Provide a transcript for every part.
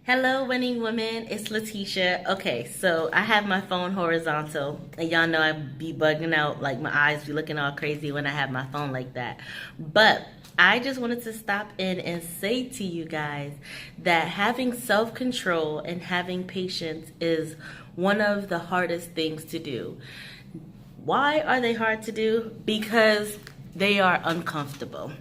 Hello, winning women. It's Letitia. Okay, so I have my phone horizontal, and y'all know I be bugging out, like my eyes be looking all crazy when I have my phone like that. But I just wanted to stop in and say to you guys that having self control and having patience is one of the hardest things to do. Why are they hard to do? Because they are uncomfortable.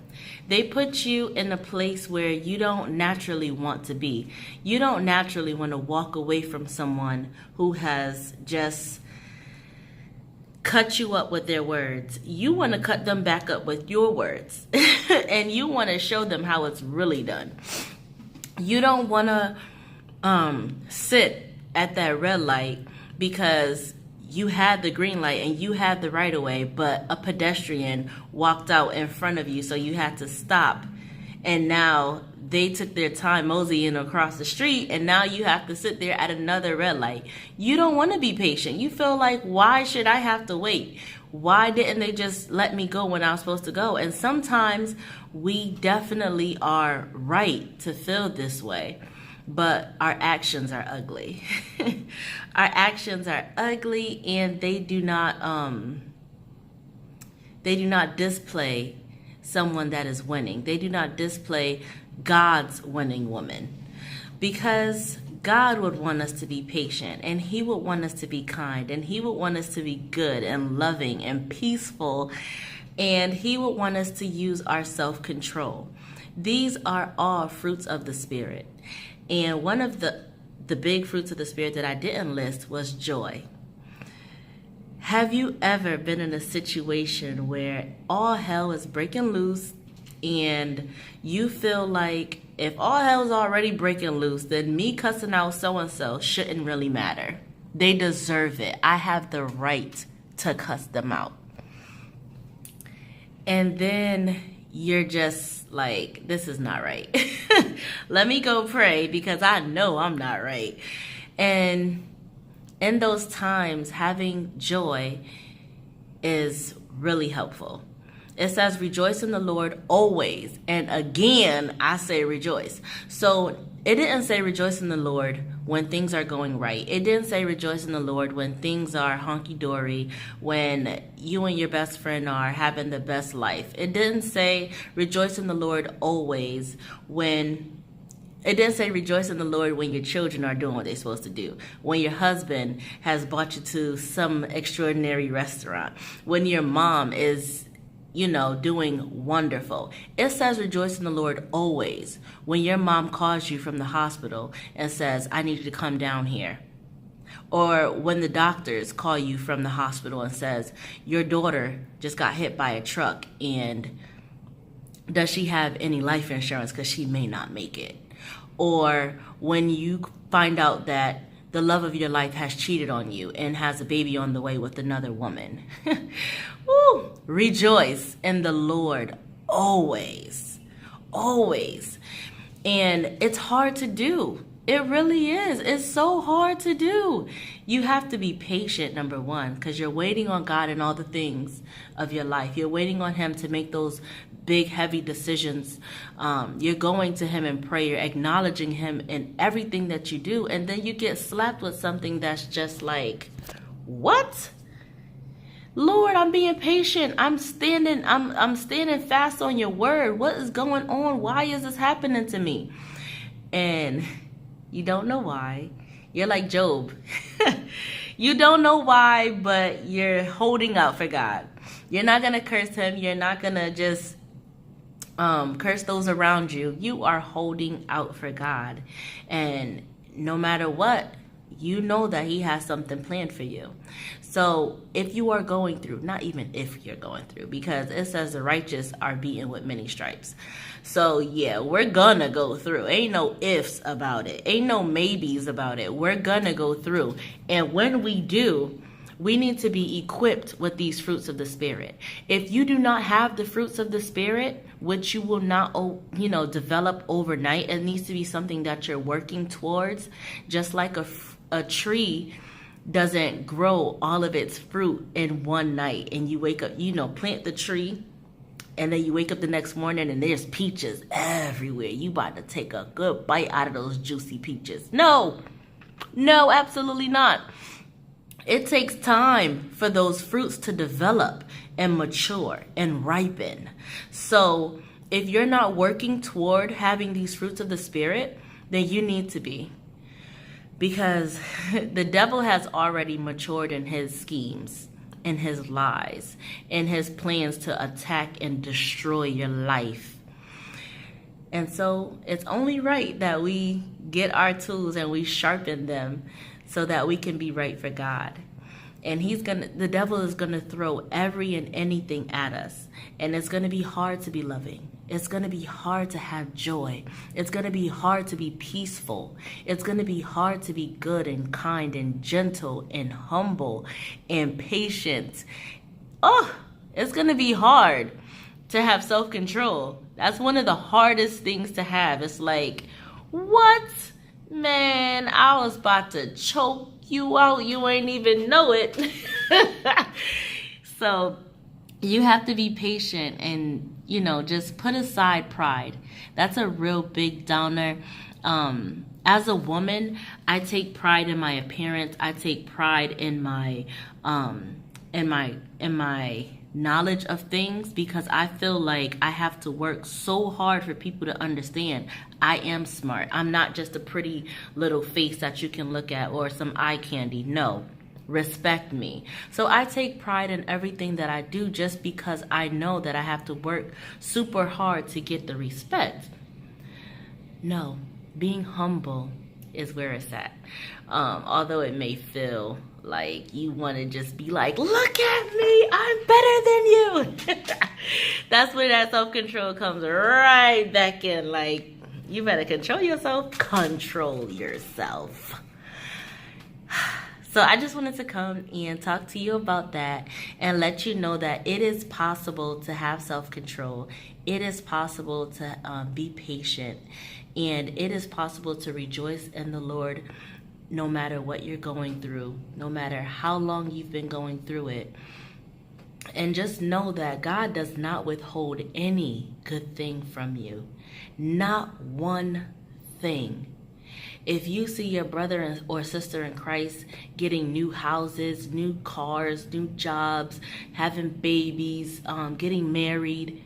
They put you in a place where you don't naturally want to be. You don't naturally want to walk away from someone who has just cut you up with their words. You want to cut them back up with your words. And you want to show them how it's really done. You don't want to sit at that red light because you had the green light and you had the right of way, but a pedestrian walked out in front of you, so you had to stop. And now they took their time moseying across the street, and now you have to sit there at another red light. You don't want to be patient. You feel like, why should I have to wait? Why didn't they just let me go when I was supposed to go? And sometimes we definitely are right to feel this way, but our actions are ugly. Our actions are ugly, and they do not display someone that is winning. They do not display God's winning woman, because God would want us to be patient, and he would want us to be kind, and he would want us to be good and loving and peaceful, and he would want us to use our self-control. These are all fruits of the Spirit. And one of the big fruits of the Spirit that I didn't list was joy. Have you ever been in a situation where all hell is breaking loose and you feel like, if all hell is already breaking loose, then me cussing out so-and-so shouldn't really matter. They deserve it. I have the right to cuss them out. And then you're just like, this is not right. Let me go pray because I know I'm not right. And in those times, having joy is really helpful. It says, rejoice in the Lord always. And again, I say rejoice. So it didn't say rejoice in the Lord when things are going right. It didn't say rejoice in the Lord when things are honky-dory, when you and your best friend are having the best life. It didn't say rejoice in the Lord always when... It didn't say rejoice in the Lord when your children are doing what they're supposed to do, when your husband has brought you to some extraordinary restaurant, when your mom is, doing wonderful. It says rejoice in the Lord always when your mom calls you from the hospital and says, I need you to come down here. Or when the doctors call you from the hospital and says, your daughter just got hit by a truck, and does she have any life insurance because she may not make it? Or when you find out that the love of your life has cheated on you and has a baby on the way with another woman. Woo! Rejoice in the Lord always. Always. And it's hard to do. It really is. It's so hard to do. You have to be patient, number one, because you're waiting on God in all the things of your life. You're waiting on him to make those big, heavy decisions. You're going to him in prayer, acknowledging him in everything that you do. And then you get slapped with something that's just like, what? Lord, I'm being patient. I'm standing fast on your word. What is going on? Why is this happening to me? And you don't know why. You're like Job. You don't know why, but you're holding out for God. You're not going to curse him. You're not going to just curse those around you. You are holding out for God. And no matter what, you know that he has something planned for you. So if you are going through, not even if you're going through, because it says the righteous are beaten with many stripes. So yeah, we're gonna go through. Ain't no ifs about it. Ain't no maybes about it. We're gonna go through. And when we do, we need to be equipped with these fruits of the Spirit. If you do not have the fruits of the Spirit, which you will not, develop overnight, it needs to be something that you're working towards. Just like a tree doesn't grow all of its fruit in one night, and you wake up, plant the tree And then you wake up the next morning and there's peaches everywhere. You about to take a good bite out of those juicy peaches. No, absolutely not. It takes time for those fruits to develop and mature and ripen. So if you're not working toward having these fruits of the Spirit, then you need to be. Because the devil has already matured in his schemes, in his lies, in his plans to attack and destroy your life. And so it's only right that we get our tools and we sharpen them so that we can be right for God. And the devil is gonna throw every and anything at us. And it's gonna be hard to be loving. It's gonna be hard to have joy. It's gonna be hard to be peaceful. It's gonna be hard to be good and kind and gentle and humble and patient. Oh, it's gonna be hard to have self-control. That's one of the hardest things to have. It's like, what? Man, I was about to choke you out. You ain't even know it. So you have to be patient and, just put aside pride. That's a real big downer. As a woman, I take pride in my appearance. I take pride in my knowledge of things, because I feel like I have to work so hard for people to understand I am smart. I'm not just a pretty little face that you can look at or some eye candy. No, respect me. So I take pride in everything that I do just because I know that I have to work super hard to get the respect. No, being humble is where it's at. Although it may feel like you want to just be like, look at me, I'm better than you. That's where that self-control comes right back in. Like, you better control yourself. Control yourself. So I just wanted to come and talk to you about that and let you know that it is possible to have self-control. It is possible to be patient. And it is possible to rejoice in the Lord no matter what you're going through, no matter how long you've been going through it. And just know that God does not withhold any good thing from you. Not one thing. If you see your brother or sister in Christ getting new houses, new cars, new jobs, having babies, getting married,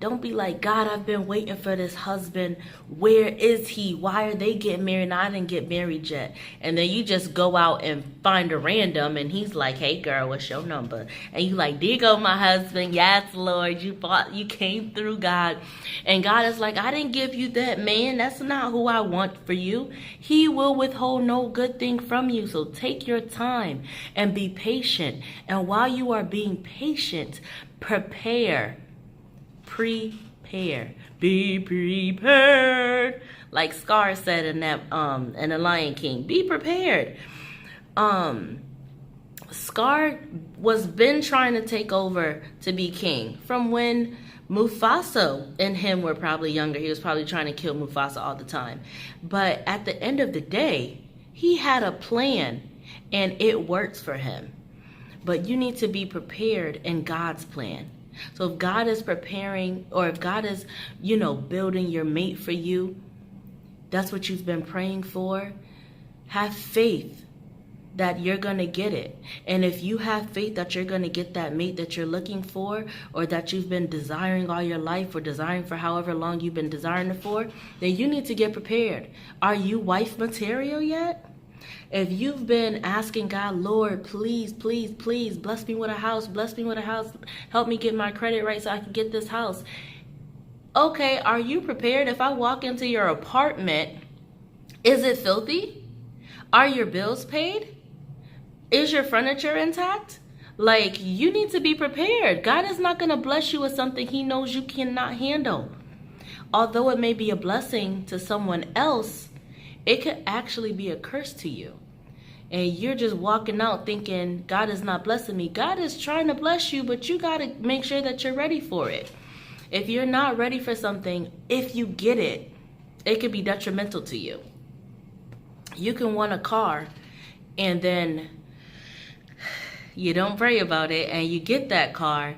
don't be like, God, I've been waiting for this husband. Where is he? Why are they getting married and I didn't get married yet? And then you just go out and find a random and he's like, hey girl, what's your number? And you like, there you go, my husband. Yes, Lord, you came through, God. And God is like, I didn't give you that, man. That's not who I want for you. He will withhold no good thing from you. So take your time and be patient. And while you are being patient, prepare. Be prepared, like Scar said in that in The Lion King. Be prepared. Scar was been trying to take over to be king from when Mufasa and him were probably younger. He was probably trying to kill Mufasa all the time. But at the end of the day, he had a plan and it works for him. But you need to be prepared in God's plan. So if God is preparing, or if God is, building your mate for you, that's what you've been praying for, have faith that you're going to get it. And if you have faith that you're going to get that mate that you're looking for, or that you've been desiring all your life, or desiring for however long you've been desiring it for, then you need to get prepared. Are you wife material yet? If you've been asking God, Lord, please, please, please, bless me with a house, help me get my credit right so I can get this house. Okay, are you prepared? If I walk into your apartment, is it filthy? Are your bills paid? Is your furniture intact? Like, you need to be prepared. God is not going to bless you with something he knows you cannot handle. Although it may be a blessing to someone else, it could actually be a curse to you. And you're just walking out thinking, God is not blessing me. God is trying to bless you, but you got to make sure that you're ready for it. If you're not ready for something, if you get it, it could be detrimental to you. You can want a car and then you don't pray about it and you get that car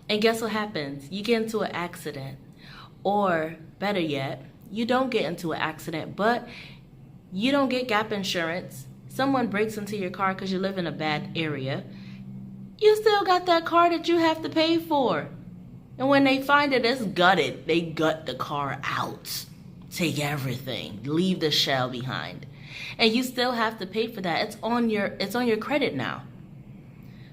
And guess what happens? You get into an accident. Or better yet, you don't get into an accident, but you don't get gap insurance. Someone breaks into your car because you live in a bad area. You still got that car that you have to pay for. And when they find it, it's gutted. They gut the car out. Take everything. Leave the shell behind. And you still have to pay for that. It's on your credit now.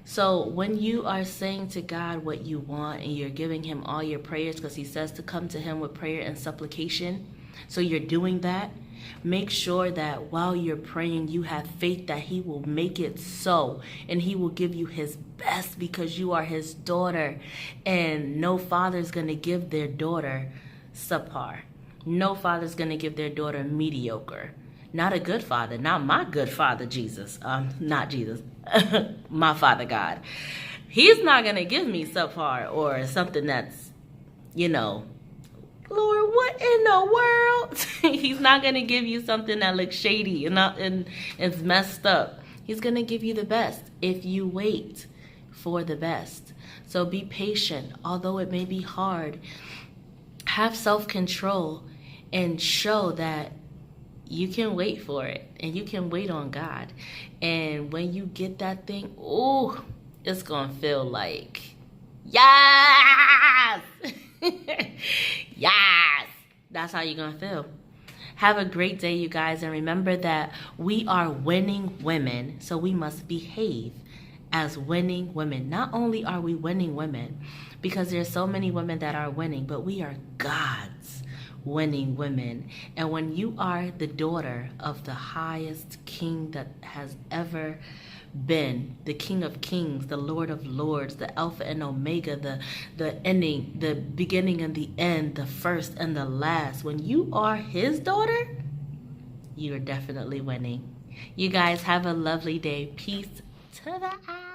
So when you are saying to God what you want and you're giving him all your prayers, because he says to come to him with prayer and supplication, so you're doing that, make sure that while you're praying, you have faith that he will make it so, and he will give you his best because you are his daughter. And no father's going to give their daughter subpar. No father's going to give their daughter mediocre. Not a good father. Not my good father, Jesus. Not Jesus. My Father God. He's not going to give me subpar or something that's, Lord, what in the world? He's not going to give you something that looks shady and it's messed up. He's going to give you the best if you wait for the best. So be patient, although it may be hard. Have self-control and show that you can wait for it and you can wait on God. And when you get that thing, it's going to feel like, yes! Yes! That's how you're going to feel. Have a great day, you guys. And remember that we are winning women, so we must behave as winning women. Not only are we winning women, because there's so many women that are winning, but we are God's winning women. And when you are the daughter of the highest king that has ever been, the King of Kings, the Lord of Lords, the Alpha and Omega, the ending, the beginning and the end, the first and the last, when you are his daughter, you're definitely winning. You guys have a lovely day. Peace to the eye.